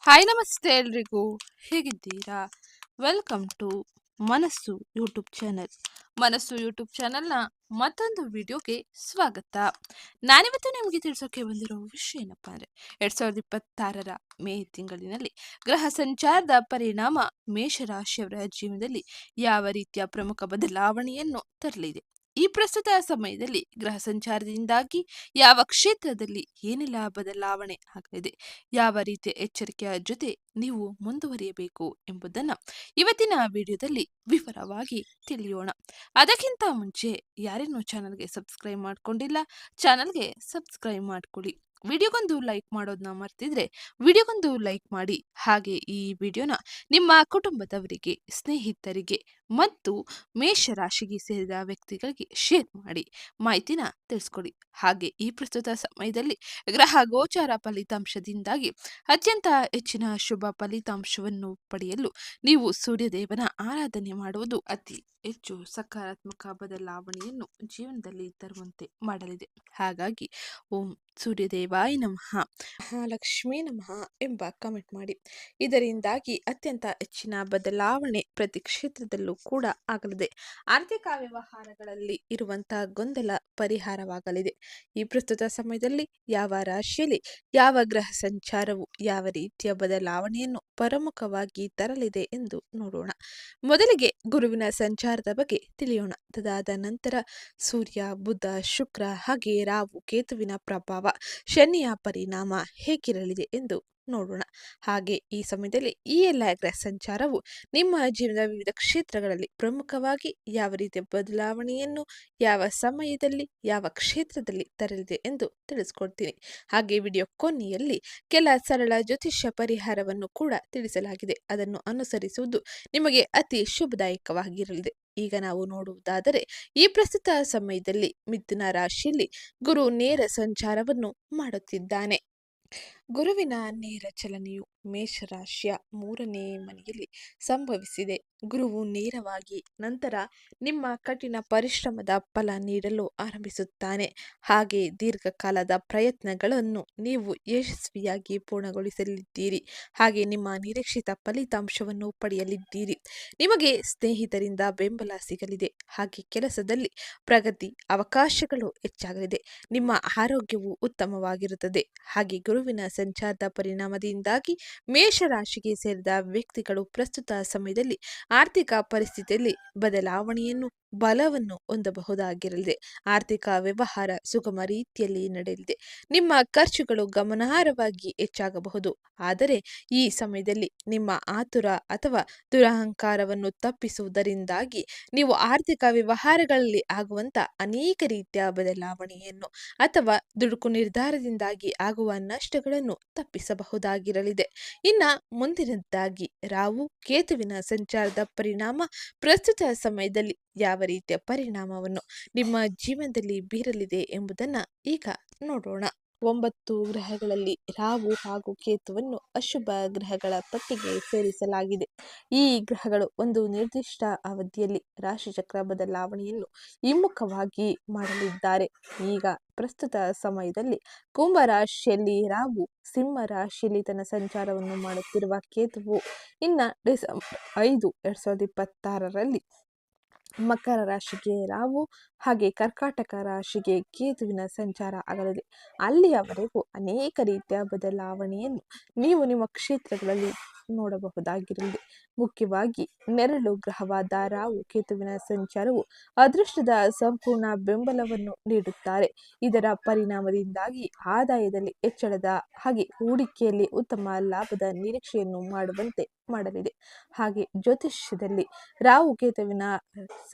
Hi ನಮಸ್ತೆ ಎಲ್ರಿಗೂ, ಹೇಗಿದ್ದೀರಾ? ವೆಲ್ಕಮ್ ಟು ಮನಸ್ಸು ಯೂಟ್ಯೂಬ್ ಚಾನೆಲ್. ಮನಸ್ಸು ಯೂಟ್ಯೂಬ್ ಚಾನೆಲ್ನ ಮತ್ತೊಂದು ವಿಡಿಯೋಗೆ ಸ್ವಾಗತ. ನಾನಿವತ್ತು ನಿಮಗೆ ತಿಳಿಸೋಕೆ ಬಂದಿರೋ ವಿಷಯ ಏನಪ್ಪಾ ಅಂದರೆ 2026 ಮೇ ತಿಂಗಳಿನಲ್ಲಿ ಗ್ರಹ ಸಂಚಾರದ ಪರಿಣಾಮ ಮೇಷರಾಶಿಯವರ ಜೀವನದಲ್ಲಿ ಯಾವ ರೀತಿಯ ಪ್ರಮುಖ ಬದಲಾವಣೆಯನ್ನು ತರಲಿದೆ. ಈ ಪ್ರಸ್ತುತ ಸಮಯದಲ್ಲಿ ಗ್ರಹ ಸಂಚಾರದಿಂದಾಗಿ ಯಾವ ಕ್ಷೇತ್ರದಲ್ಲಿ ಏನೆಲ್ಲ ಬದಲಾವಣೆ ಆಗಲಿದೆ, ಯಾವ ರೀತಿಯ ಎಚ್ಚರಿಕೆಯ ಜೊತೆ ನೀವು ಮುಂದುವರಿಯಬೇಕು ಎಂಬುದನ್ನು ಇವತ್ತಿನ ವಿಡಿಯೋದಲ್ಲಿ ವಿವರವಾಗಿ ತಿಳಿಯೋಣ. ಅದಕ್ಕಿಂತ ಮುಂಚೆ ಯಾರೇನೂ ಚಾನಲ್ಗೆ ಸಬ್ಸ್ಕ್ರೈಬ್ ಮಾಡ್ಕೊಂಡಿಲ್ಲ, ಚಾನಲ್ಗೆ ಸಬ್ಸ್ಕ್ರೈಬ್ ಮಾಡ್ಕೊಳ್ಳಿ. ವಿಡಿಯೋಗೊಂದು ಲೈಕ್ ಮಾಡೋದನ್ನ ಮರ್ತಿದ್ರೆ ವಿಡಿಯೋಗೊಂದು ಲೈಕ್ ಮಾಡಿ. ಹಾಗೆ ಈ ವಿಡಿಯೋನ ನಿಮ್ಮ ಕುಟುಂಬದವರಿಗೆ, ಸ್ನೇಹಿತರಿಗೆ ಮತ್ತು ಮೇಷರಾಶಿಗೆ ಸೇರಿದ ವ್ಯಕ್ತಿಗಳಿಗೆ ಶೇರ್ ಮಾಡಿ ಮಾಹಿತಿನ ತಿಳಿಸ್ಕೊಡಿ. ಹಾಗೆ ಈ ಪ್ರಸ್ತುತ ಸಮಯದಲ್ಲಿ ಗ್ರಹ ಗೋಚಾರ ಫಲಿತಾಂಶದಿಂದಾಗಿ ಅತ್ಯಂತ ಹೆಚ್ಚಿನ ಶುಭ ಫಲಿತಾಂಶವನ್ನು ಪಡೆಯಲು ನೀವು ಸೂರ್ಯದೇವನ ಆರಾಧನೆ ಮಾಡುವುದು ಅತಿ ಹೆಚ್ಚು ಸಕಾರಾತ್ಮಕ ಬದಲಾವಣೆಯನ್ನು ಜೀವನದಲ್ಲಿ ತರುವಂತೆ ಮಾಡಲಿದೆ. ಹಾಗಾಗಿ ಓಂ ಸೂರ್ಯದೇವಾಯ ನಮಃ, ಮಹಾಲಕ್ಷ್ಮೀ ನಮಃ ಎಂಬ ಕಮೆಂಟ್ ಮಾಡಿ. ಇದರಿಂದಾಗಿ ಅತ್ಯಂತ ಹೆಚ್ಚಿನ ಬದಲಾವಣೆ ಪ್ರತಿ ಕ್ಷೇತ್ರದಲ್ಲೂ ಕೂಡ ಆಗಲಿದೆ. ಆರ್ಥಿಕ ವ್ಯವಹಾರಗಳಲ್ಲಿ ಇರುವಂತಹ ಗೊಂದಲ ಪರಿಹಾರವಾಗಲಿದೆ. ಈ ಪ್ರಸ್ತುತ ಸಮಯದಲ್ಲಿ ಯಾವ ರಾಶಿಯಲ್ಲಿ ಯಾವ ಗ್ರಹ ಸಂಚಾರವು ಯಾವ ರೀತಿಯ ಬದಲಾವಣೆಯನ್ನು ಪ್ರಮುಖವಾಗಿ ತರಲಿದೆ ಎಂದು ನೋಡೋಣ. ಮೊದಲಿಗೆ ಗುರುವಿನ ಸಂಚಾರದ ಬಗ್ಗೆ ತಿಳಿಯೋಣ. ತದಾದ ನಂತರ ಸೂರ್ಯ, ಬುಧ, ಶುಕ್ರ ಹಾಗೆ ರಾಹು, ಕೇತುವಿನ ಪ್ರಭಾವ, ಶನಿಯ ಪರಿಣಾಮ ಹೇಗಿರಲಿದೆ ಎಂದು ನೋಡೋಣ. ಹಾಗೆ ಈ ಸಮಯದಲ್ಲಿ ಈ ಎಲ್ಲ ಗ್ರಹ ಸಂಚಾರವು ನಿಮ್ಮ ಜೀವನದ ವಿವಿಧ ಕ್ಷೇತ್ರಗಳಲ್ಲಿ ಪ್ರಮುಖವಾಗಿ ಯಾವ ರೀತಿಯ ಬದಲಾವಣೆಯನ್ನು ಯಾವ ಸಮಯದಲ್ಲಿ ಯಾವ ಕ್ಷೇತ್ರದಲ್ಲಿ ತರಲಿದೆ ಎಂದು ತಿಳಿಸ್ಕೊಡ್ತೀನಿ. ಹಾಗೆ ವಿಡಿಯೋ ಕೊನೆಯಲ್ಲಿ ಕೆಲ ಸರಳ ಜ್ಯೋತಿಷ್ಯ ಪರಿಹಾರವನ್ನು ಕೂಡ ತಿಳಿಸಲಾಗಿದೆ. ಅದನ್ನು ಅನುಸರಿಸುವುದು ನಿಮಗೆ ಅತಿ ಶುಭದಾಯಕವಾಗಿರಲಿದೆ. ಈಗ ನಾವು ನೋಡುವುದಾದರೆ ಈ ಪ್ರಸ್ತುತ ಸಮಯದಲ್ಲಿ ಮಿಥುನ ರಾಶಿಯಲ್ಲಿ ಗುರು ನೇರ ಸಂಚಾರವನ್ನು ಮಾಡುತ್ತಿದ್ದಾನೆ. ಗುರುವಿನ ನೇರ ಚಲನೆಯು ಮೇಷರಾಶಿಯ 3ನೇ ಮನೆಯಲ್ಲಿ ಸಂಭವಿಸಿದೆ. ಗುರುವು ನೇರವಾಗಿ ನಂತರ ನಿಮ್ಮ ಕಠಿಣ ಪರಿಶ್ರಮದ ಫಲ ನೀಡಲು ಆರಂಭಿಸುತ್ತಾನೆ. ಹಾಗೆ ದೀರ್ಘಕಾಲದ ಪ್ರಯತ್ನಗಳನ್ನು ನೀವು ಯಶಸ್ವಿಯಾಗಿ ಪೂರ್ಣಗೊಳಿಸಲಿದ್ದೀರಿ. ಹಾಗೆ ನಿಮ್ಮ ನಿರೀಕ್ಷಿತ ಫಲಿತಾಂಶವನ್ನು ಪಡೆಯಲಿದ್ದೀರಿ. ನಿಮಗೆ ಸ್ನೇಹಿತರಿಂದ ಬೆಂಬಲ ಸಿಗಲಿದೆ. ಹಾಗೆ ಕೆಲಸದಲ್ಲಿ ಪ್ರಗತಿ ಅವಕಾಶಗಳು ಹೆಚ್ಚಾಗಲಿದೆ. ನಿಮ್ಮ ಆರೋಗ್ಯವು ಉತ್ತಮವಾಗಿರುತ್ತದೆ. ಹಾಗೆ ಗುರುವಿನ ಸಂಚಾರದ ಪರಿಣಾಮದಿಂದಾಗಿ ಮೇಷರಾಶಿಗೆ ಸೇರಿದ ವ್ಯಕ್ತಿಗಳು ಪ್ರಸ್ತುತ ಸಮಯದಲ್ಲಿ ಆರ್ಥಿಕ ಪರಿಸ್ಥಿತಿಯಲ್ಲಿ ಬದಲಾವಣೆಯನ್ನು ಬಲವನ್ನು ಹೊಂದಬಹುದಾಗಿರಲಿದೆ. ಆರ್ಥಿಕ ವ್ಯವಹಾರ ಸುಗಮ ರೀತಿಯಲ್ಲಿ ನಡೆಯಲಿದೆ. ನಿಮ್ಮ ಖರ್ಚುಗಳು ಗಮನಾರ್ಹವಾಗಿ ಹೆಚ್ಚಾಗಬಹುದು. ಆದರೆ ಈ ಸಮಯದಲ್ಲಿ ನಿಮ್ಮ ಆತುರ ಅಥವಾ ದುರಹಂಕಾರವನ್ನು ತಪ್ಪಿಸುವುದರಿಂದಾಗಿ ನೀವು ಆರ್ಥಿಕ ವ್ಯವಹಾರಗಳಲ್ಲಿ ಆಗುವಂತ ಅನೇಕ ರೀತಿಯ ಬದಲಾವಣೆಯನ್ನು ಅಥವಾ ದುಡುಕು ನಿರ್ಧಾರದಿಂದಾಗಿ ಆಗುವ ನಷ್ಟಗಳನ್ನು ತಪ್ಪಿಸಬಹುದಾಗಿರಲಿದೆ. ಇನ್ನ ಮುಂದಿನದ್ದಾಗಿ ರಾಹು ಕೇತುವಿನ ಸಂಚಾರದ ಪರಿಣಾಮ ಪ್ರಸ್ತುತ ಸಮಯದಲ್ಲಿ ಯಾವ ರೀತಿಯ ಪರಿಣಾಮವನ್ನು ನಿಮ್ಮ ಜೀವನದಲ್ಲಿ ಬೀರಲಿದೆ ಎಂಬುದನ್ನು ಈಗ ನೋಡೋಣ. 9 ಗ್ರಹಗಳಲ್ಲಿ ರಾಹು ಹಾಗೂ ಕೇತುವನ್ನು ಅಶುಭ ಗ್ರಹಗಳ ಪಟ್ಟಿಗೆ ಸೇರಿಸಲಾಗಿದೆ. ಈ ಗ್ರಹಗಳು ಒಂದು ನಿರ್ದಿಷ್ಟ ಅವಧಿಯಲ್ಲಿ ರಾಶಿಚಕ್ರ ಬದಲಾವಣೆಯನ್ನು ಹಿಮ್ಮುಖವಾಗಿ ಮಾಡಲಿದ್ದಾರೆ. ಈಗ ಪ್ರಸ್ತುತ ಸಮಯದಲ್ಲಿ ಕುಂಭ ರಾಶಿಯಲ್ಲಿ ರಾಹು, ಸಿಂಹ ರಾಶಿಯಲ್ಲಿ ತನ್ನ ಸಂಚಾರವನ್ನು ಮಾಡುತ್ತಿರುವ ಕೇತುವು ಇನ್ನು ಡಿಸೆಂಬರ್ 5, 2026ರಲ್ಲಿ ಮಕರ ರಾಶಿಗೆ ರಾಹು ಹಾಗೆ ಕರ್ಕಾಟಕ ರಾಶಿಗೆ ಕೇತುವಿನ ಸಂಚಾರ ಆಗಲಿದೆ. ಅಲ್ಲಿಯವರೆಗೂ ಅನೇಕ ರೀತಿಯ ಬದಲಾವಣೆಯನ್ನು ನೀವು ನಿಮ್ಮ ಕ್ಷೇತ್ರಗಳಲ್ಲಿ ನೋಡಬಹುದಾಗಿರಲಿದೆ. ಮುಖ್ಯವಾಗಿ ನೆರಳು ಗ್ರಹವಾದ ರಾಹು ಕೇತುವಿನ ಸಂಚಾರವು ಅದೃಷ್ಟದ ಸಂಪೂರ್ಣ ಬೆಂಬಲವನ್ನು ನೀಡುತ್ತಾರೆ. ಇದರ ಪರಿಣಾಮದಿಂದಾಗಿ ಆದಾಯದಲ್ಲಿ ಹೆಚ್ಚಳದ ಹಾಗೆ ಹೂಡಿಕೆಯಲ್ಲಿ ಉತ್ತಮ ಲಾಭದ ನಿರೀಕ್ಷೆಯನ್ನು ಮಾಡುವಂತೆ ಮಾಡಲಿದೆ. ಹಾಗೆ ಜ್ಯೋತಿಷ್ಯದಲ್ಲಿ ರಾಹು ಕೇತುವಿನ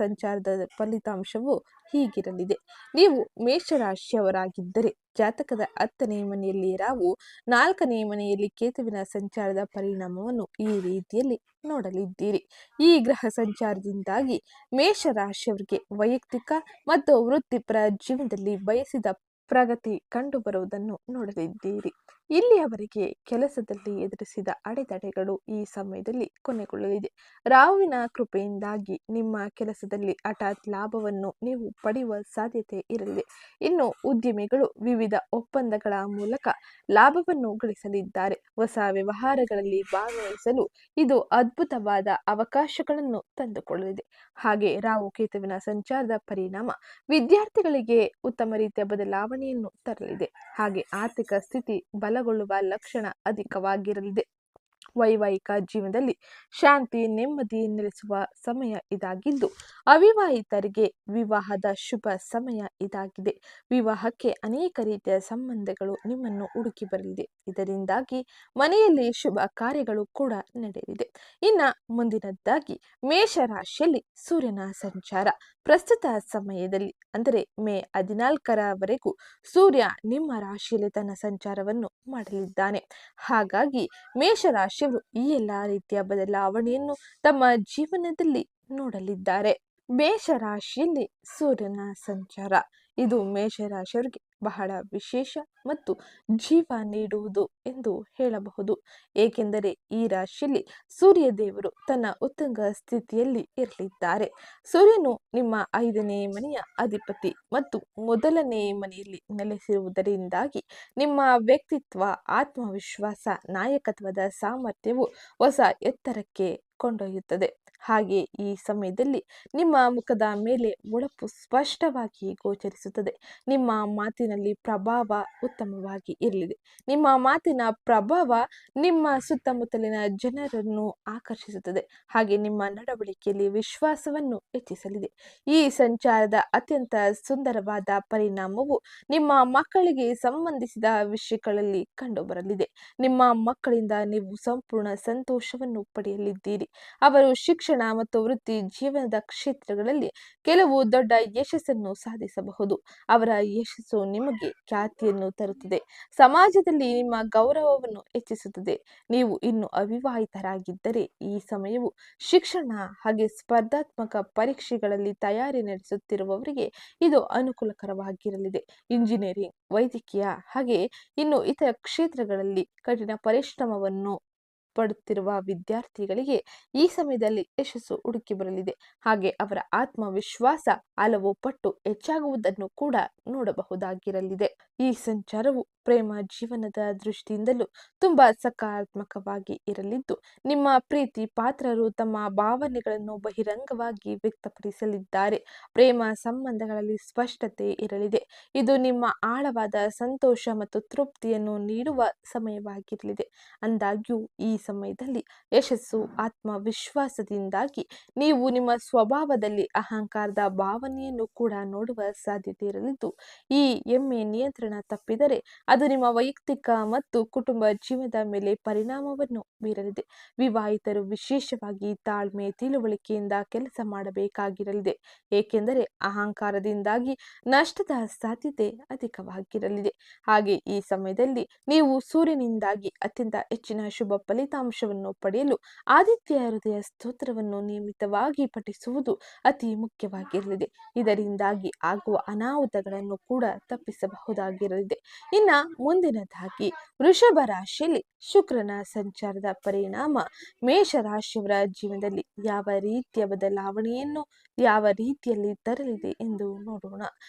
ಸಂಚಾರದ ಫಲಿತಾಂಶವು ಹೀಗಿರಲಿದೆ. ನೀವು ಮೇಷರಾಶಿಯವರಾಗಿದ್ದರೆ ಜಾತಕದ 10ನೇ ಮನೆಯಲ್ಲಿ ರಾಹು, 4ನೇ ಮನೆಯಲ್ಲಿ ಕೇತುವಿನ ಸಂಚಾರದ ಪರಿಣಾಮವನ್ನು ಈ ರೀತಿಯಲ್ಲಿ ನೋಡಲಿದ್ದೀರಿ. ಈ ಗ್ರಹ ಸಂಚಾರದಿಂದಾಗಿ ಮೇಷರಾಶಿಯವರಿಗೆ ವೈಯಕ್ತಿಕ ಮತ್ತು ವೃತ್ತಿಪರ ಜೀವನದಲ್ಲಿ ಬಯಸಿದ ಪ್ರಗತಿ ಕಂಡುಬರುವುದನ್ನು ನೋಡಲಿದ್ದೀರಿ. ಇಲ್ಲಿಯವರೆಗೆ ಕೆಲಸದಲ್ಲಿ ಎದುರಿಸಿದ ಅಡೆತಡೆಗಳು ಈ ಸಮಯದಲ್ಲಿ ಕೊನೆಗೊಳ್ಳಲಿದೆ. ರಾಹುವಿನ ಕೃಪೆಯಿಂದಾಗಿ ನಿಮ್ಮ ಕೆಲಸದಲ್ಲಿ ಹಠಾತ್ ಲಾಭವನ್ನು ನೀವು ಪಡೆಯುವ ಸಾಧ್ಯತೆ ಇರಲಿದೆ. ಇನ್ನು ಉದ್ಯಮಿಗಳು ವಿವಿಧ ಒಪ್ಪಂದಗಳ ಮೂಲಕ ಲಾಭವನ್ನು ಗಳಿಸಲಿದ್ದಾರೆ. ಹೊಸ ವ್ಯವಹಾರಗಳಲ್ಲಿ ಭಾಗವಹಿಸಲು ಇದು ಅದ್ಭುತವಾದ ಅವಕಾಶಗಳನ್ನು ತಂದುಕೊಳ್ಳಲಿದೆ. ಹಾಗೆ ರಾಹು ಕೇತುವಿನ ಸಂಚಾರದ ಪರಿಣಾಮ ವಿದ್ಯಾರ್ಥಿಗಳಿಗೆ ಉತ್ತಮ ರೀತಿಯ ಬದಲಾವಣೆಯನ್ನು ತರಲಿದೆ. ಹಾಗೆ ಆರ್ಥಿಕ ಸ್ಥಿತಿ ಬಲಗೊಳ್ಳುವ ಲಕ್ಷಣ ಅಧಿಕವಾಗಿರಲಿದೆ. ವೈವಾಹಿಕ ಜೀವನದಲ್ಲಿ ಶಾಂತಿ ನೆಮ್ಮದಿ ನೆಲೆಸುವ ಸಮಯ ಇದಾಗಿದ್ದು, ಅವಿವಾಹಿತರಿಗೆ ವಿವಾಹದ ಶುಭ ಸಮಯ ಇದಾಗಿದೆ. ವಿವಾಹಕ್ಕೆ ಅನೇಕ ರೀತಿಯ ಸಂಬಂಧಗಳು ನಿಮ್ಮನ್ನು ಹುಡುಕಿ ಬರಲಿದೆ. ಇದರಿಂದಾಗಿ ಮನೆಯಲ್ಲಿ ಶುಭ ಕಾರ್ಯಗಳು ಕೂಡ ನಡೆಯಲಿದೆ. ಇನ್ನ ಮುಂದಿನದ್ದಾಗಿ ಮೇಷರಾಶಿಯಲ್ಲಿ ಸೂರ್ಯನ ಸಂಚಾರ ಪ್ರಸ್ತುತ ಸಮಯದಲ್ಲಿ ಅಂದರೆ ಮೇ 14ರವರೆಗೂ ಸೂರ್ಯ ನಿಮ್ಮ ರಾಶಿಯಲ್ಲಿ ತನ್ನ ಸಂಚಾರವನ್ನು ಮಾಡಲಿದ್ದಾನೆ. ಹಾಗಾಗಿ ಮೇಷರಾಶಿಯವರು ಈ ಎಲ್ಲಾ ರೀತಿಯ ಬದಲಾವಣೆಯನ್ನು ತಮ್ಮ ಜೀವನದಲ್ಲಿ ನೋಡಲಿದ್ದಾರೆ. ಮೇಷರಾಶಿಯಲ್ಲಿ ಸೂರ್ಯನ ಸಂಚಾರ ಇದು ಮೇಷರಾಶಿಯವರಿಗೆ ಬಹಳ ವಿಶೇಷ ಮತ್ತು ಜೀವ ನೀಡುವುದು ಎಂದು ಹೇಳಬಹುದು. ಏಕೆಂದರೆ ಈ ರಾಶಿಯಲ್ಲಿ ಸೂರ್ಯ ದೇವರು ತನ್ನ ಉತ್ತುಂಗ ಸ್ಥಿತಿಯಲ್ಲಿ ಇರಲಿದ್ದಾರೆ. ಸೂರ್ಯನು ನಿಮ್ಮ 5ನೇ ಮನೆಯ ಅಧಿಪತಿ ಮತ್ತು 1ನೇ ಮನೆಯಲ್ಲಿ ನೆಲೆಸಿರುವುದರಿಂದಾಗಿ ನಿಮ್ಮ ವ್ಯಕ್ತಿತ್ವ, ಆತ್ಮವಿಶ್ವಾಸ, ನಾಯಕತ್ವದ ಸಾಮರ್ಥ್ಯವು ಹೊಸ ಎತ್ತರಕ್ಕೆ ಕೊಂಡೊಯ್ಯುತ್ತದೆ. ಹಾಗೆ ಈ ಸಮಯದಲ್ಲಿ ನಿಮ್ಮ ಮುಖದ ಮೇಲೆ ಹೊಳಪು ಸ್ಪಷ್ಟವಾಗಿ ಗೋಚರಿಸುತ್ತದೆ. ನಿಮ್ಮ ಮಾತಿನಲ್ಲಿ ಪ್ರಭಾವ ಉತ್ತಮವಾಗಿ ಇರಲಿದೆ. ನಿಮ್ಮ ಮಾತಿನ ಪ್ರಭಾವ ನಿಮ್ಮ ಸುತ್ತಮುತ್ತಲಿನ ಜನರನ್ನು ಆಕರ್ಷಿಸುತ್ತದೆ. ಹಾಗೆ ನಿಮ್ಮ ನಡವಳಿಕೆಯಲ್ಲಿ ವಿಶ್ವಾಸವನ್ನು ಹೆಚ್ಚಿಸಲಿದೆ. ಈ ಸಂಚಾರದ ಅತ್ಯಂತ ಸುಂದರವಾದ ಪರಿಣಾಮವು ನಿಮ್ಮ ಮಕ್ಕಳಿಗೆ ಸಂಬಂಧಿಸಿದ ವಿಷಯಗಳಲ್ಲಿ ಕಂಡುಬರಲಿದೆ. ನಿಮ್ಮ ಮಕ್ಕಳಿಂದ ನೀವು ಸಂಪೂರ್ಣ ಸಂತೋಷವನ್ನು ಪಡೆಯಲಿದ್ದೀರಿ. ಅವರು ಶಿಕ್ಷಣ ಮತ್ತು ವೃತ್ತಿ ಜೀವನದ ಕ್ಷೇತ್ರಗಳಲ್ಲಿ ಕೆಲವು ದೊಡ್ಡ ಯಶಸ್ಸನ್ನು ಸಾಧಿಸಬಹುದು. ಅವರ ಯಶಸ್ಸು ನಿಮಗೆ ಖ್ಯಾತಿಯನ್ನು ತರುತ್ತದೆ. ಸಮಾಜದಲ್ಲಿ ನಿಮ್ಮ ಗೌರವವನ್ನು ಹೆಚ್ಚಿಸುತ್ತದೆ. ನೀವು ಇನ್ನು ಅವಿವಾಹಿತರಾಗಿದ್ದರೆ ಈ ಸಮಯವು ಶಿಕ್ಷಣ ಹಾಗೆ ಸ್ಪರ್ಧಾತ್ಮಕ ಪರೀಕ್ಷೆಗಳಲ್ಲಿ ತಯಾರಿ ನಡೆಸುತ್ತಿರುವವರಿಗೆ ಇದು ಅನುಕೂಲಕರವಾಗಿರಲಿದೆ. ಇಂಜಿನಿಯರಿಂಗ್, ವೈದ್ಯಕೀಯ ಹಾಗೆ ಇನ್ನು ಇತರ ಕ್ಷೇತ್ರಗಳಲ್ಲಿ ಕಠಿಣ ಪರಿಶ್ರಮವನ್ನು ಪಡುತ್ತಿರುವ ವಿದ್ಯಾರ್ಥಿಗಳಿಗೆ ಈ ಸಮಯದಲ್ಲಿ ಯಶಸ್ಸು ಹುಡುಕಿ ಬರಲಿದೆ. ಹಾಗೆ ಅವರ ಆತ್ಮವಿಶ್ವಾಸ ಹಲವು ಪಟ್ಟು ಹೆಚ್ಚಾಗುವುದನ್ನು ಕೂಡ ನೋಡಬಹುದಾಗಿರಲಿದೆ. ಈ ಸಂಚಾರವು ಪ್ರೇಮ ಜೀವನದ ದೃಷ್ಟಿಯಿಂದಲೂ ತುಂಬಾ ಸಕಾರಾತ್ಮಕವಾಗಿ ಇರಲಿದ್ದು, ನಿಮ್ಮ ಪ್ರೀತಿ ಪಾತ್ರರು ತಮ್ಮ ಭಾವನೆಗಳನ್ನು ಬಹಿರಂಗವಾಗಿ ವ್ಯಕ್ತಪಡಿಸಲಿದ್ದಾರೆ. ಪ್ರೇಮ ಸಂಬಂಧಗಳಲ್ಲಿ ಸ್ಪಷ್ಟತೆ ಇರಲಿದೆ. ಇದು ನಿಮ್ಮ ಆಳವಾದ ಸಂತೋಷ ಮತ್ತು ತೃಪ್ತಿಯನ್ನು ನೀಡುವ ಸಮಯವಾಗಿರಲಿದೆ. ಅಂದಾಗ್ಯೂ ಈ ಸಮಯದಲ್ಲಿ ಯಶಸ್ಸು ಆತ್ಮವಿಶ್ವಾಸದಿಂದಾಗಿ ನೀವು ನಿಮ್ಮ ಸ್ವಭಾವದಲ್ಲಿ ಅಹಂಕಾರದ ಭಾವನೆಯನ್ನು ಕೂಡ ನೋಡುವ ಸಾಧ್ಯತೆ ಇರಲಿದ್ದು, ಈ ಹೆಮ್ಮೆ ನಿಯಂತ್ರಣ ತಪ್ಪಿದರೆ ಅದು ನಿಮ್ಮ ವೈಯಕ್ತಿಕ ಮತ್ತು ಕುಟುಂಬ ಜೀವನದ ಮೇಲೆ ಪರಿಣಾಮವನ್ನು ಬೀರಲಿದೆ. ವಿವಾಹಿತರು ವಿಶೇಷವಾಗಿ ತಾಳ್ಮೆ ತಿಳುವಳಿಕೆಯಿಂದ ಕೆಲಸ ಮಾಡಬೇಕಾಗಿರಲಿದೆ. ಏಕೆಂದರೆ ಅಹಂಕಾರದಿಂದಾಗಿ ನಷ್ಟದ ಸಾಧ್ಯತೆ ಅಧಿಕವಾಗಿರಲಿದೆ. ಹಾಗೆ ಈ ಸಮಯದಲ್ಲಿ ನೀವು ಸೂರ್ಯನಿಂದಾಗಿ ಅತ್ಯಂತ ಹೆಚ್ಚಿನ ಶುಭ ಫಲಿತಾಂಶವನ್ನು ಪಡೆಯಲು ಆದಿತ್ಯ ಹೃದಯ ಸ್ತೋತ್ರವನ್ನು ನಿಯಮಿತವಾಗಿ ಪಠಿಸುವುದು ಅತಿ ಮುಖ್ಯವಾಗಿರಲಿದೆ. ಇದರಿಂದಾಗಿ ಆಗುವ ಅನಾಹುತಗಳನ್ನು ಕೂಡ ತಪ್ಪಿಸಬಹುದಾಗಿರಲಿದೆ. ಇನ್ನ ಮುಂದಿನದಾಗಿ ವೃಷಭ ರಾಶಿಯಲ್ಲಿ ಶುಕ್ರನ ಸಂಚಾರದ ಪರಿಣಾಮ ಮೇಷರಾಶಿಯವರ ಜೀವನದಲ್ಲಿ ಯಾವ ರೀತಿಯ ಬದಲಾವಣೆಯನ್ನು ಯಾವ ರೀತಿಯಲ್ಲಿ ತರಲಿದೆ ಎಂದು ನೋಡೋಣ.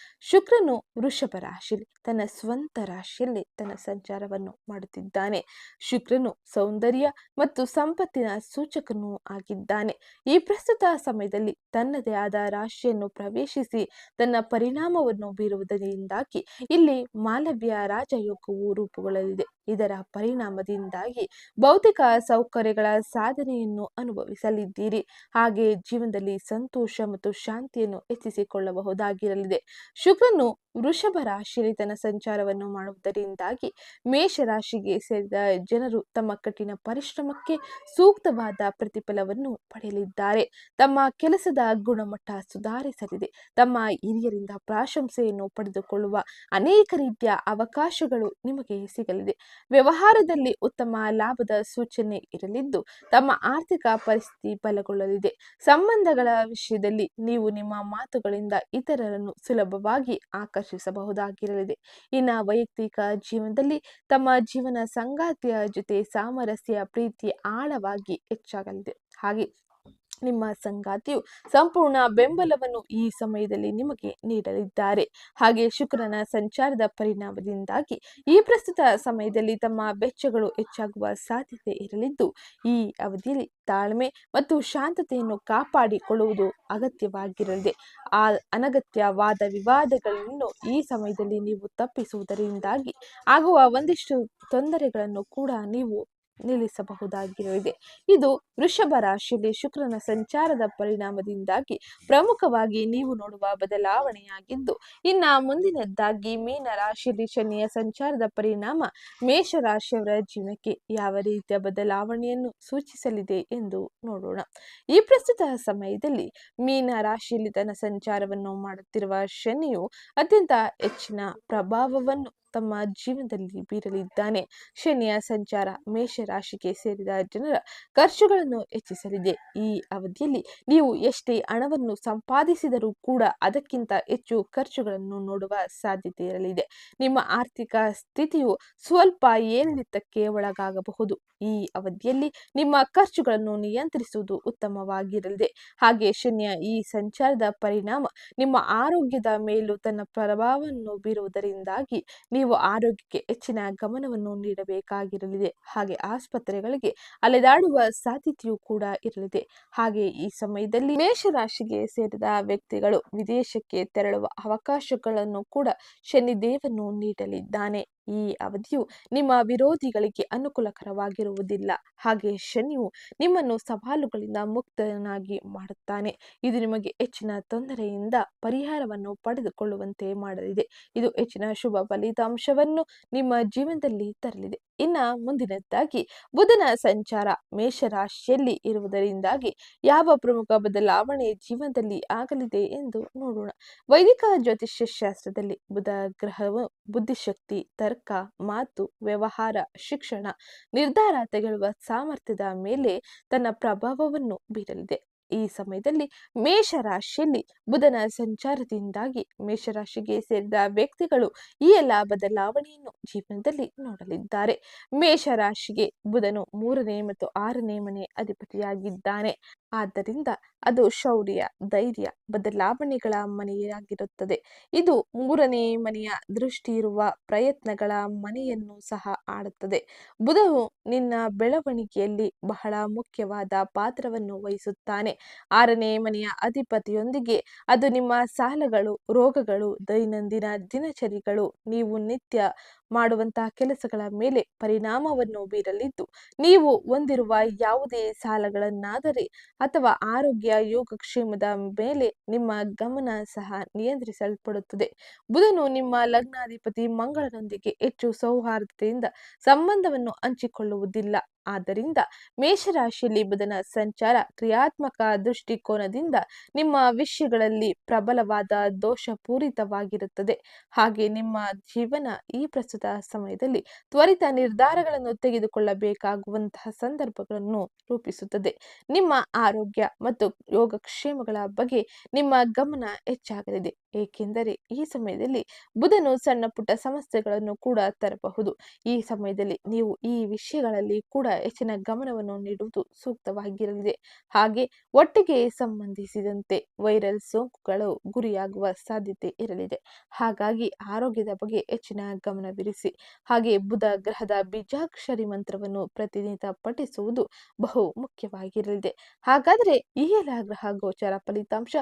ಶುಕ್ರನು ವೃಷಭ ರಾಶಿಯಲ್ಲಿ ತನ್ನ ಸ್ವಂತ ರಾಶಿಯಲ್ಲಿ ತನ್ನ ಸಂಚಾರವನ್ನು ಮಾಡುತ್ತಿದ್ದಾನೆ. ಶುಕ್ರನು ಸೌಂದರ್ಯ ಮತ್ತು ಸಂಪತ್ತಿನ ಸೂಚಕನೂ ಆಗಿದ್ದಾನೆ. ಈ ಪ್ರಸ್ತುತ ಸಮಯದಲ್ಲಿ ತನ್ನದೇ ಆದ ರಾಶಿಯನ್ನು ಪ್ರವೇಶಿಸಿ ತನ್ನ ಪರಿಣಾಮವನ್ನು ಬೀರುವುದರಿಂದಾಗಿ ಇಲ್ಲಿ ಮಾಲವ್ಯ ರಾಜಯೋಗವು ರೂಪುಗೊಳ್ಳಲಿದೆ. ಇದರ ಪರಿಣಾಮದಿಂದಾಗಿ ಭೌತಿಕ ಸೌಕರ್ಯಗಳ ಸಾಧನೆಯನ್ನು ಅನುಭವಿಸಲಿದ್ದೀರಿ. ಹಾಗೆ ಜೀವನದಲ್ಲಿ ಸಂತೋಷ ಮತ್ತು ಶಾಂತಿಯನ್ನು ಹೆಚ್ಚಿಸಿಕೊಳ್ಳಬಹುದಾಗಿರಲಿದೆ. ಶುಕ್ರನು ವೃಷಭ ರಾಶಿಯಲ್ಲಿ ತನ್ನ ಸಂಚಾರವನ್ನು ಮಾಡುವುದರಿಂದಾಗಿ ಮೇಷರಾಶಿಗೆ ಸೇರಿದ ಜನರು ತಮ್ಮ ಕಠಿಣ ಪರಿಶ್ರಮಕ್ಕೆ ಸೂಕ್ತವಾದ ಪ್ರತಿಫಲವನ್ನು ಪಡೆಯಲಿದ್ದಾರೆ. ತಮ್ಮ ಕೆಲಸದ ಗುಣಮಟ್ಟ ಸುಧಾರಿಸಲಿದೆ. ತಮ್ಮ ಹಿರಿಯರಿಂದ ಪ್ರಶಂಸೆಯನ್ನು ಪಡೆದುಕೊಳ್ಳುವ ಅನೇಕ ರೀತಿಯ ಅವಕಾಶಗಳು ನಿಮಗೆ ಸಿಗಲಿದೆ. ವ್ಯವಹಾರದಲ್ಲಿ ಉತ್ತಮ ಲಾಭದ ಸೂಚನೆ ಇರಲಿದ್ದು ತಮ್ಮ ಆರ್ಥಿಕ ಪರಿಸ್ಥಿತಿ ಬಲಗೊಳ್ಳಲಿದೆ. ಸಂಬಂಧಗಳ ವಿಷಯದಲ್ಲಿ ನೀವು ನಿಮ್ಮ ಮಾತುಗಳಿಂದ ಇತರರನ್ನು ಸುಲಭವಾಗಿ ಆಕರ್ಷಿಸಬಹುದಾಗಿರಲಿದೆ. ಇನ್ನು ವೈಯಕ್ತಿಕ ಜೀವನದಲ್ಲಿ ತಮ್ಮ ಜೀವನ ಸಂಗಾತಿಯ ಜೊತೆ ಸಾಮರಸ್ಯ ಪ್ರೀತಿ ಆಳವಾಗಿ ಹೆಚ್ಚಾಗಲಿದೆ. ಹಾಗೆ ನಿಮ್ಮ ಸಂಗಾತಿಯು ಸಂಪೂರ್ಣ ಬೆಂಬಲವನ್ನು ಈ ಸಮಯದಲ್ಲಿ ನಿಮಗೆ ನೀಡಲಿದ್ದಾರೆ. ಹಾಗೆ ಶುಕ್ರನ ಸಂಚಾರದ ಪರಿಣಾಮದಿಂದಾಗಿ ಈ ಪ್ರಸ್ತುತ ಸಮಯದಲ್ಲಿ ತಮ್ಮ ವೆಚ್ಚಗಳು ಹೆಚ್ಚಾಗುವ ಸಾಧ್ಯತೆ ಇರಲಿದ್ದು ಈ ಅವಧಿಯಲ್ಲಿ ತಾಳ್ಮೆ ಮತ್ತು ಶಾಂತತೆಯನ್ನು ಕಾಪಾಡಿಕೊಳ್ಳುವುದು ಅಗತ್ಯವಾಗಿರಲಿದೆ. ಆ ಅನಗತ್ಯ ವಾದ ವಿವಾದಗಳನ್ನು ಈ ಸಮಯದಲ್ಲಿ ನೀವು ತಪ್ಪಿಸುವುದರಿಂದಾಗಿ ಆಗುವ ಒಂದಿಷ್ಟು ತೊಂದರೆಗಳನ್ನು ಕೂಡ ನೀವು ನಿಲ್ಲಿಸಬಹುದಾಗಿರಲಿದೆ. ಇದು ವೃಷಭ ರಾಶಿಯಲ್ಲಿ ಶುಕ್ರನ ಸಂಚಾರದ ಪರಿಣಾಮದಿಂದಾಗಿ ಪ್ರಮುಖವಾಗಿ ನೀವು ನೋಡುವ ಬದಲಾವಣೆಯಾಗಿದ್ದು, ಇನ್ನ ಮುಂದಿನದ್ದಾಗಿ ಮೀನ ರಾಶಿಯಲ್ಲಿ ಶನಿಯ ಸಂಚಾರದ ಪರಿಣಾಮ ಮೇಷ ರಾಶಿಯವರ ಜೀವನಕ್ಕೆ ಯಾವ ರೀತಿಯ ಬದಲಾವಣೆಯನ್ನು ಸೂಚಿಸಲಿದೆ ಎಂದು ನೋಡೋಣ. ಈ ಪ್ರಸ್ತುತ ಸಮಯದಲ್ಲಿ ಮೀನ ರಾಶಿಯಲ್ಲಿ ತನ್ನ ಸಂಚಾರವನ್ನು ಮಾಡುತ್ತಿರುವ ಶನಿಯು ಅತ್ಯಂತ ಹೆಚ್ಚಿನ ಪ್ರಭಾವವನ್ನು ತಮ್ಮ ಜೀವನದಲ್ಲಿ ಬೀರಲಿದ್ದಾನೆ. ಶನಿಯ ಸಂಚಾರ ಮೇಷ ರಾಶಿಗೆ ಸೇರಿದ ಜನರ ಖರ್ಚುಗಳನ್ನು ಹೆಚ್ಚಿಸಲಿದೆ. ಈ ಅವಧಿಯಲ್ಲಿ ನೀವು ಎಷ್ಟೇ ಹಣವನ್ನು ಸಂಪಾದಿಸಿದರೂ ಕೂಡ ಅದಕ್ಕಿಂತ ಹೆಚ್ಚು ಖರ್ಚುಗಳನ್ನು ನೋಡುವ ಸಾಧ್ಯತೆ ಇರಲಿದೆ. ನಿಮ್ಮ ಆರ್ಥಿಕ ಸ್ಥಿತಿಯು ಸ್ವಲ್ಪ ಏರಿಳಿತಕ್ಕೆ ಒಳಗಾಗಬಹುದು. ಈ ಅವಧಿಯಲ್ಲಿ ನಿಮ್ಮ ಖರ್ಚುಗಳನ್ನು ನಿಯಂತ್ರಿಸುವುದು ಉತ್ತಮವಾಗಿರಲಿದೆ. ಹಾಗೆ ಶನಿಯ ಈ ಸಂಚಾರದ ಪರಿಣಾಮ ನಿಮ್ಮ ಆರೋಗ್ಯದ ಮೇಲೂ ತನ್ನ ಪ್ರಭಾವವನ್ನು ಬೀರುವುದರಿಂದಾಗಿ ನೀವು ಆರೋಗ್ಯಕ್ಕೆ ಹೆಚ್ಚಿನ ಗಮನವನ್ನು ನೀಡಬೇಕಾಗಿರಲಿದೆ. ಹಾಗೆ ಆಸ್ಪತ್ರೆಗಳಿಗೆ ಅಲೆದಾಡುವ ಸಾಧ್ಯತೆಯೂ ಕೂಡ ಇರಲಿದೆ. ಹಾಗೆ ಈ ಸಮಯದಲ್ಲಿ ಮೇಷರಾಶಿಗೆ ಸೇರಿದ ವ್ಯಕ್ತಿಗಳು ವಿದೇಶಕ್ಕೆ ತೆರಳುವ ಅವಕಾಶಗಳನ್ನು ಕೂಡ ಶನಿದೇವನು ನೀಡಲಿದ್ದಾನೆ. ಈ ಅವಧಿಯು ನಿಮ್ಮ ವಿರೋಧಿಗಳಿಗೆ ಅನುಕೂಲಕರವಾಗಿರುವುದಿಲ್ಲ. ಹಾಗೆ ಶನಿಯು ನಿಮ್ಮನ್ನು ಸವಾಲುಗಳಿಂದ ಮುಕ್ತನಾಗಿ ಮಾಡುತ್ತಾನೆ. ಇದು ನಿಮಗೆ ಹೆಚ್ಚಿನ ತೊಂದರೆಯಿಂದ ಪರಿಹಾರವನ್ನು ಪಡೆದುಕೊಳ್ಳುವಂತೆ ಮಾಡಲಿದೆ. ಇದು ಹೆಚ್ಚಿನ ಶುಭ ಫಲಿತಾಂಶವನ್ನು ನಿಮ್ಮ ಜೀವನದಲ್ಲಿ ತರಲಿದೆ. ಇನ್ನ ಮುಂದಿನದ್ದಾಗಿ ಬುಧನ ಸಂಚಾರ ಮೇಷರಾಶಿಯಲ್ಲಿ ಇರುವುದರಿಂದಾಗಿ ಯಾವ ಪ್ರಮುಖ ಬದಲಾವಣೆ ಜೀವನದಲ್ಲಿ ಆಗಲಿದೆ ಎಂದು ನೋಡೋಣ. ವೈದಿಕ ಜ್ಯೋತಿಷ್ಯ ಶಾಸ್ತ್ರದಲ್ಲಿ ಬುಧ ಗ್ರಹವು ಬುದ್ಧಿಶಕ್ತಿ, ತರ್ಕ, ಮಾತು, ವ್ಯವಹಾರ, ಶಿಕ್ಷಣ, ನಿರ್ಧಾರ ತೆಗೆದುಕೊಳ್ಳುವ ಸಾಮರ್ಥ್ಯದ ಮೇಲೆ ತನ್ನ ಪ್ರಭಾವವನ್ನು ಬೀರಲಿದೆ. ಈ ಸಮಯದಲ್ಲಿ ಮೇಷರಾಶಿಯಲ್ಲಿ ಬುಧನ ಸಂಚಾರದಿಂದಾಗಿ ಮೇಷರಾಶಿಗೆ ಸೇರಿದ ವ್ಯಕ್ತಿಗಳು ಈ ಎಲ್ಲ ಬದಲಾವಣೆಯನ್ನು ಜೀವನದಲ್ಲಿ ನೋಡಲಿದ್ದಾರೆ. ಮೇಷರಾಶಿಗೆ ಬುಧನು 3ನೇ ಮತ್ತು 6ನೇ ಮನೆ ಅಧಿಪತಿಯಾಗಿದ್ದಾನೆ. ಆದ್ದರಿಂದ ಅದು ಶೌರ್ಯ, ಧೈರ್ಯ, ಬದಲಾವಣೆಗಳ ಮನೆಯಾಗಿರುತ್ತದೆ. ಇದು 3ನೇ ಮನೆಯ ದೃಷ್ಟಿ ಇರುವ ಪ್ರಯತ್ನಗಳ ಮನೆಯನ್ನು ಸಹ ಆಡುತ್ತದೆ. ಬುಧವು ನಿನ್ನ ಬೆಳವಣಿಗೆಯಲ್ಲಿ ಬಹಳ ಮುಖ್ಯವಾದ ಪಾತ್ರವನ್ನು ವಹಿಸುತ್ತಾನೆ. 6ನೇ ಮನೆಯ ಅಧಿಪತಿಯೊಂದಿಗೆ ಅದು ನಿಮ್ಮ ಸಾಲಗಳು, ರೋಗಗಳು, ದೈನಂದಿನ ದಿನಚರಿಗಳು, ನೀವು ನಿತ್ಯ ಮಾಡುವಂತಹ ಕೆಲಸಗಳ ಮೇಲೆ ಪರಿಣಾಮವನ್ನು ಬೀರಲಿದ್ದು, ನೀವು ಹೊಂದಿರುವ ಯಾವುದೇ ಸಾಲಗಳನ್ನಾದರೆ ಅಥವಾ ಆರೋಗ್ಯ ಯೋಗಕ್ಷೇಮದ ಮೇಲೆ ನಿಮ್ಮ ಗಮನ ಸಹ ನಿಯಂತ್ರಿಸಲ್ಪಡುತ್ತದೆ. ಬುಧನು ನಿಮ್ಮ ಲಗ್ನಾಧಿಪತಿ ಮಂಗಳನೊಂದಿಗೆ ಹೆಚ್ಚು ಸೌಹಾರ್ದತೆಯಿಂದ ಸಂಬಂಧವನ್ನು ಹಂಚಿಕೊಳ್ಳುವುದಿಲ್ಲ. ಆದ್ದರಿಂದ ಮೇಷರಾಶಿಯಲ್ಲಿ ಬುಧನ ಸಂಚಾರ ಕ್ರಿಯಾತ್ಮಕ ದೃಷ್ಟಿಕೋನದಿಂದ ನಿಮ್ಮ ವಿಷಯಗಳಲ್ಲಿ ಪ್ರಬಲವಾದ ದೋಷಪೂರಿತವಾಗಿರುತ್ತದೆ. ಹಾಗೆ ನಿಮ್ಮ ಜೀವನ ಈ ಪ್ರಸ್ತುತ ಸಮಯದಲ್ಲಿ ತ್ವರಿತ ನಿರ್ಧಾರಗಳನ್ನು ತೆಗೆದುಕೊಳ್ಳಬೇಕಾಗುವಂತಹ ಸಂದರ್ಭಗಳನ್ನು ರೂಪಿಸುತ್ತದೆ. ನಿಮ್ಮ ಆರೋಗ್ಯ ಮತ್ತು ಯೋಗಕ್ಷೇಮಗಳ ಬಗ್ಗೆ ನಿಮ್ಮ ಗಮನ ಹೆಚ್ಚಾಗಲಿದೆ. ಏಕೆಂದರೆ ಈ ಸಮಯದಲ್ಲಿ ಬುಧನು ಸಣ್ಣ ಪುಟ್ಟ ಸಮಸ್ಯೆಗಳನ್ನು ಕೂಡ ತರಬಹುದು. ಈ ಸಮಯದಲ್ಲಿ ನೀವು ಈ ವಿಷಯಗಳಲ್ಲಿ ಕೂಡ ಹೆಚ್ಚಿನ ಗಮನವನ್ನು ನೀಡುವುದು ಸೂಕ್ತವಾಗಿರಲಿದೆ. ಹಾಗೆ ಒಟ್ಟಿಗೆ ಸಂಬಂಧಿಸಿದಂತೆ ವೈರಲ್ ಸೋಂಕುಗಳು ಗುರಿಯಾಗುವ ಸಾಧ್ಯತೆ ಇರಲಿದೆ. ಹಾಗಾಗಿ ಆರೋಗ್ಯದ ಬಗ್ಗೆ ಹೆಚ್ಚಿನ ಗಮನವಿರಿಸಿ. ಹಾಗೆ ಬುಧ ಗ್ರಹದ ಬೀಜಾಕ್ಷರಿ ಮಂತ್ರವನ್ನು ಪ್ರತಿನಿತ್ಯ ಪಠಿಸುವುದು ಬಹು ಮುಖ್ಯವಾಗಿರಲಿದೆ. ಹಾಗಾದರೆ ಈ ಎಲ್ಲ ಗ್ರಹ ಗೋಚರ ಫಲಿತಾಂಶ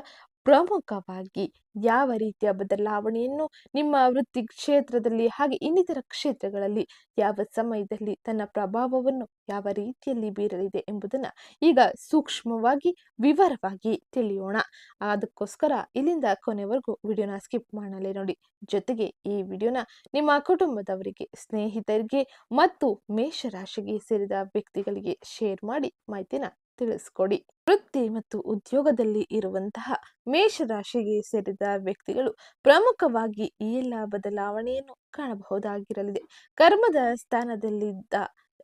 ಪ್ರಮುಖವಾಗಿ ಯಾವ ರೀತಿಯ ಬದಲಾವಣೆಯನ್ನು ನಿಮ್ಮ ವೃತ್ತಿ ಕ್ಷೇತ್ರದಲ್ಲಿ ಹಾಗೆ ಇನ್ನಿತರ ಕ್ಷೇತ್ರಗಳಲ್ಲಿ ಯಾವ ಸಮಯದಲ್ಲಿ ತನ್ನ ಪ್ರಭಾವವನ್ನು ಯಾವ ರೀತಿಯಲ್ಲಿ ಬೀರಲಿದೆ ಎಂಬುದನ್ನು ಈಗ ಸೂಕ್ಷ್ಮವಾಗಿ ವಿವರವಾಗಿ ತಿಳಿಯೋಣ. ಅದಕ್ಕೋಸ್ಕರ ಇಲ್ಲಿಂದ ಕೊನೆವರೆಗೂ ವಿಡಿಯೋನ ಸ್ಕಿಪ್ ಮಾಡಲೇ ನೋಡಿ. ಜೊತೆಗೆ ಈ ವಿಡಿಯೋನ ನಿಮ್ಮ ಕುಟುಂಬದವರಿಗೆ, ಸ್ನೇಹಿತರಿಗೆ ಮತ್ತು ಮೇಷರಾಶಿಗೆ ಸೇರಿದ ವ್ಯಕ್ತಿಗಳಿಗೆ ಶೇರ್ ಮಾಡಿ ಮಾಹಿತಿನ ತಿಳಿಸ್ಕೊಡಿ. ವೃತ್ತಿ ಮತ್ತು ಉದ್ಯೋಗದಲ್ಲಿ ಇರುವಂತಹ ಮೇಷರಾಶಿಗೆ ಸೇರಿದ ವ್ಯಕ್ತಿಗಳು ಪ್ರಮುಖವಾಗಿ ಈ ಎಲ್ಲ ಬದಲಾವಣೆಯನ್ನು ಕಾಣಬಹುದಾಗಿರಲಿದೆ. ಕರ್ಮದ ಸ್ಥಾನದಲ್ಲಿದ್ದ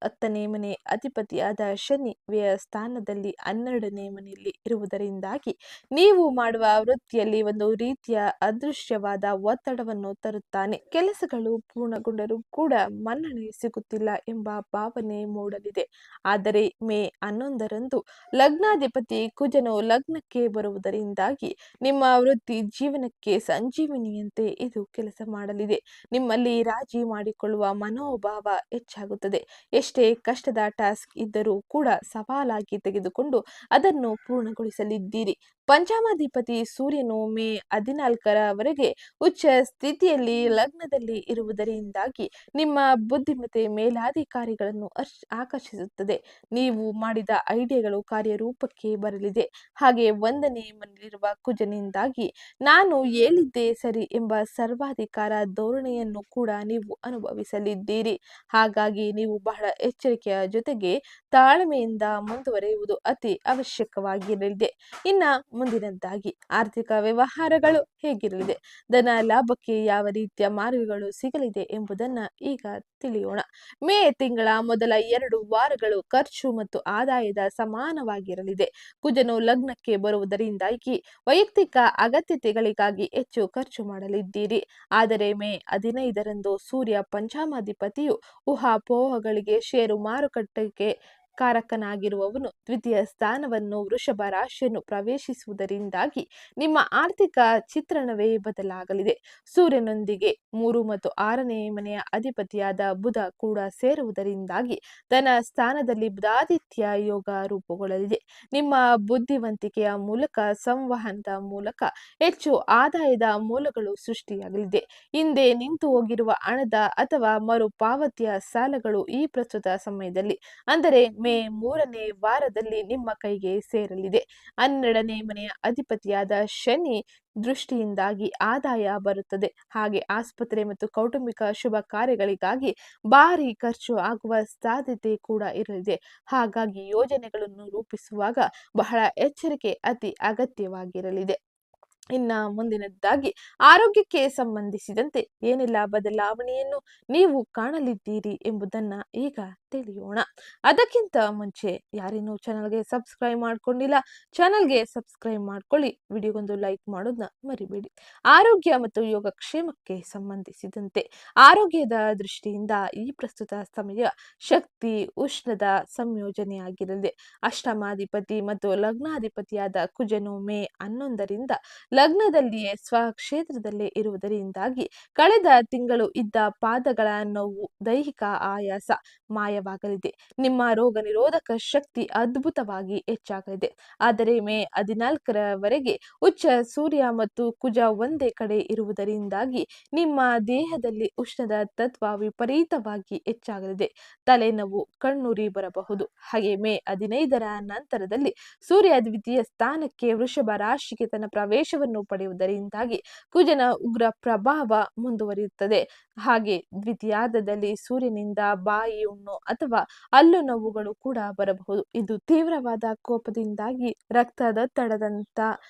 10ನೇ ಮನೆ ಅಧಿಪತಿಯಾದ ಶನಿ ವ್ಯಯ ಸ್ಥಾನದಲ್ಲಿ 12ನೇ ಮನೆಯಲ್ಲಿ ಇರುವುದರಿಂದಾಗಿ ನೀವು ಮಾಡುವ ವೃತ್ತಿಯಲ್ಲಿ ಒಂದು ರೀತಿಯ ಅದೃಶ್ಯವಾದ ಒತ್ತಡವನ್ನು ತರುತ್ತಾನೆ. ಕೆಲಸಗಳು ಪೂರ್ಣಗೊಂಡರೂ ಕೂಡ ಮನ್ನಣೆ ಸಿಗುತ್ತಿಲ್ಲ ಎಂಬ ಭಾವನೆ ಮೂಡಲಿದೆ. ಆದರೆ ಮೇ 11ರಂದು ಲಗ್ನಾಧಿಪತಿ ಕುಜನು ಲಗ್ನಕ್ಕೆ ಬರುವುದರಿಂದಾಗಿ ನಿಮ್ಮ ವೃತ್ತಿ ಜೀವನಕ್ಕೆ ಸಂಜೀವಿನಿಯಂತೆ ಇದು ಕೆಲಸ ಮಾಡಲಿದೆ. ನಿಮ್ಮಲ್ಲಿ ರಾಜಿ ಮಾಡಿಕೊಳ್ಳುವ ಮನೋಭಾವ ಹೆಚ್ಚಾಗುತ್ತದೆ. ಎಷ್ಟೇ ಕಷ್ಟದ ಟಾಸ್ಕ್ ಇದ್ದರೂ ಕೂಡ ಸವಾಲಾಗಿ ತೆಗೆದುಕೊಂಡು ಅದನ್ನು ಪೂರ್ಣಗೊಳಿಸಲಿದ್ದೀರಿ. ಪಂಚಮಾಧಿಪತಿ ಸೂರ್ಯನು ಮೇ 14ರವರೆಗೆ ಉಚ್ಚ ಸ್ಥಿತಿಯಲ್ಲಿ ಲಗ್ನದಲ್ಲಿ ಇರುವುದರಿಂದಾಗಿ ನಿಮ್ಮ ಬುದ್ಧಿಮತ್ತೆ ಮೇಲಾಧಿಕಾರಿಗಳನ್ನು ಆಕರ್ಷಿಸುತ್ತದೆ. ನೀವು ಮಾಡಿದ ಐಡಿಯಾಗಳು ಕಾರ್ಯರೂಪಕ್ಕೆ ಬರಲಿದೆ. ಹಾಗೆ 1ನೇ ಮನೆಯಲ್ಲಿರುವ ಕುಜನಿಂದಾಗಿ ನಾನು ಹೇಳಿದ್ದೇ ಸರಿ ಎಂಬ ಸರ್ವಾಧಿಕಾರ ಧೋರಣೆಯನ್ನು ಕೂಡ ನೀವು ಅನುಭವಿಸಲಿದ್ದೀರಿ. ಹಾಗಾಗಿ ನೀವು ಬಹಳ ಎಚ್ಚರಿಕೆಯ ಜೊತೆಗೆ ತಾಳ್ಮೆಯಿಂದ ಮುಂದುವರಿಯುವುದು ಅತಿ ಅವಶ್ಯಕವಾಗಿರಲಿದೆ. ಇನ್ನ ಮುಂದಿನದ್ದಾಗಿ ಆರ್ಥಿಕ ವ್ಯವಹಾರಗಳು ಹೇಗಿರಲಿದೆ, ಧನ ಲಾಭಕ್ಕೆ ಯಾವ ರೀತಿಯ ಮಾರ್ಗಗಳು ಸಿಗಲಿದೆ ಎಂಬುದನ್ನ ಈಗ ತಿಳಿಯೋಣ. ಮೇ ತಿಂಗಳ ಮೊದಲ 2 ವಾರಗಳು ಖರ್ಚು ಮತ್ತು ಆದಾಯದ ಸಮಾನವಾಗಿರಲಿದೆ. ಕುಜನು ಲಗ್ನಕ್ಕೆ ಬರುವುದರಿಂದಾಗಿ ವೈಯಕ್ತಿಕ ಅಗತ್ಯತೆಗಳಿಗಾಗಿ ಹೆಚ್ಚು ಖರ್ಚು ಮಾಡಲಿದ್ದೀರಿ. ಆದರೆ ಮೇ 15ರಂದು ಸೂರ್ಯ ಪಂಚಮಾಧಿಪತಿಯು ಊಹಾಪೋಹಗಳಿಗೆ ಷೇರು ಮಾರುಕಟ್ಟೆಗೆ ಕಾರಕನಾಗಿರುವವನು ದ್ವಿತೀಯ ಸ್ಥಾನವನ್ನು ವೃಷಭ ರಾಶಿಯನ್ನು ಪ್ರವೇಶಿಸುವುದರಿಂದಾಗಿ ನಿಮ್ಮ ಆರ್ಥಿಕ ಚಿತ್ರಣವೇ ಬದಲಾಗಲಿದೆ. ಸೂರ್ಯನೊಂದಿಗೆ 3 ಮತ್ತು 6ನೇ ಮನೆಯ ಅಧಿಪತಿಯಾದ ಬುಧ ಕೂಡ ಸೇರುವುದರಿಂದಾಗಿ ಧನ ಸ್ಥಾನದಲ್ಲಿ ಬುಧಾದಿತ್ಯ ಯೋಗ ರೂಪುಗೊಳ್ಳಲಿದೆ. ನಿಮ್ಮ ಬುದ್ಧಿವಂತಿಕೆಯ ಮೂಲಕ ಸಂವಹನದ ಮೂಲಕ ಹೆಚ್ಚು ಆದಾಯದ ಮೂಲಗಳು ಸೃಷ್ಟಿಯಾಗಲಿದೆ. ಹಿಂದೆ ನಿಂತು ಹೋಗಿರುವ ಹಣದ ಅಥವಾ ಮರುಪಾವತಿಯ ಸಾಲಗಳು ಈ ಪ್ರಸ್ತುತ ಸಮಯದಲ್ಲಿ ಅಂದರೆ ಮೇ 3ನೇ ವಾರದಲ್ಲಿ ನಿಮ್ಮ ಕೈಗೆ ಸೇರಲಿದೆ. 12ನೇ ಮನೆಯ ಅಧಿಪತಿಯಾದ ಶನಿ ದೃಷ್ಟಿಯಿಂದಾಗಿ ಆದಾಯ ಬರುತ್ತದೆ. ಹಾಗೆ ಆಸ್ಪತ್ರೆ ಮತ್ತು ಕೌಟುಂಬಿಕ ಶುಭ ಕಾರ್ಯಗಳಿಗಾಗಿ ಭಾರಿ ಖರ್ಚು ಆಗುವ ಸಾಧ್ಯತೆ ಕೂಡ ಇರಲಿದೆ. ಹಾಗಾಗಿ ಯೋಜನೆಗಳನ್ನು ರೂಪಿಸುವಾಗ ಬಹಳ ಎಚ್ಚರಿಕೆ ಅತಿ ಅಗತ್ಯವಾಗಿರಲಿದೆ. ಇನ್ನ ಮುಂದಿನದ್ದಾಗಿ ಆರೋಗ್ಯಕ್ಕೆ ಸಂಬಂಧಿಸಿದಂತೆ ಏನೆಲ್ಲ ಬದಲಾವಣೆಯನ್ನು ನೀವು ಕಾಣಲಿದ್ದೀರಿ ಎಂಬುದನ್ನ ಈಗ ತಿಳಿಯೋಣ. ಅದಕ್ಕಿಂತ ಮುಂಚೆ ಯಾರೇನು ಚಾನಲ್ಗೆ ಸಬ್ಸ್ಕ್ರೈಬ್ ಮಾಡ್ಕೊಂಡಿಲ್ಲ, ಚಾನಲ್ಗೆ ಸಬ್ಸ್ಕ್ರೈಬ್ ಮಾಡ್ಕೊಳ್ಳಿ, ವಿಡಿಯೋಗೊಂದು ಲೈಕ್ ಮಾಡೋದನ್ನ ಮರಿಬೇಡಿ. ಆರೋಗ್ಯ ಮತ್ತು ಯೋಗಕ್ಷೇಮಕ್ಕೆ ಸಂಬಂಧಿಸಿದಂತೆ ಆರೋಗ್ಯದ ದೃಷ್ಟಿಯಿಂದ ಈ ಪ್ರಸ್ತುತ ಸಮಯ ಶಕ್ತಿ ಉಷ್ಣದ ಸಂಯೋಜನೆಯಾಗಿರಲಿದೆ. ಅಷ್ಟಮಾಧಿಪತಿ ಮತ್ತು ಲಗ್ನಾಧಿಪತಿಯಾದ ಕುಜನು ಮೇ 11ರಿಂದ ಲಗ್ನದಲ್ಲಿಯೇ ಸ್ವಕ್ಷೇತ್ರದಲ್ಲೇ ಇರುವುದರಿಂದಾಗಿ ಕಳೆದ ತಿಂಗಳು ಇದ್ದ ಪಾದಗಳ ನೋವು, ದೈಹಿಕ ಆಯಾಸ ಮಾಯವಾಗಲಿದೆ. ನಿಮ್ಮ ರೋಗ ನಿರೋಧಕ ಶಕ್ತಿ ಅದ್ಭುತವಾಗಿ ಹೆಚ್ಚಾಗಲಿದೆ. ಆದರೆ ಮೇ 14ರವರೆಗೆ ಉಚ್ಚ ಸೂರ್ಯ ಮತ್ತು ಕುಜ ಒಂದೇ ಕಡೆ ಇರುವುದರಿಂದಾಗಿ ನಿಮ್ಮ ದೇಹದಲ್ಲಿ ಉಷ್ಣದ ತತ್ವ ವಿಪರೀತವಾಗಿ ಹೆಚ್ಚಾಗಲಿದೆ. ತಲೆನೋವು, ಕಣ್ಣುರಿ ಬರಬಹುದು. ಹಾಗೆ ಮೇ 15ರ ನಂತರದಲ್ಲಿ ಸೂರ್ಯ ದ್ವಿತೀಯ ಸ್ಥಾನಕ್ಕೆ ವೃಷಭ ರಾಶಿಗೆ ತನ್ನ ಪ್ರವೇಶವನ್ನು ಪಡೆಯುವುದರಿಂದಾಗಿ ಕುಜನ ಉಗ್ರ ಪ್ರಭಾವ ಮುಂದುವರಿಯುತ್ತದೆ. ಹಾಗೆ ದ್ವಿತೀಯಾರ್ಧದಲ್ಲಿ ಸೂರ್ಯನಿಂದ ಬಾಯಿ ಹುಣ್ಣು ಅಥವಾ ಹಲ್ಲು ನೋವುಗಳು ಕೂಡ ಬರಬಹುದು. ಇದು ತೀವ್ರವಾದ ಕೋಪದಿಂದಾಗಿ ರಕ್ತದೊತ್ತಡದಂತ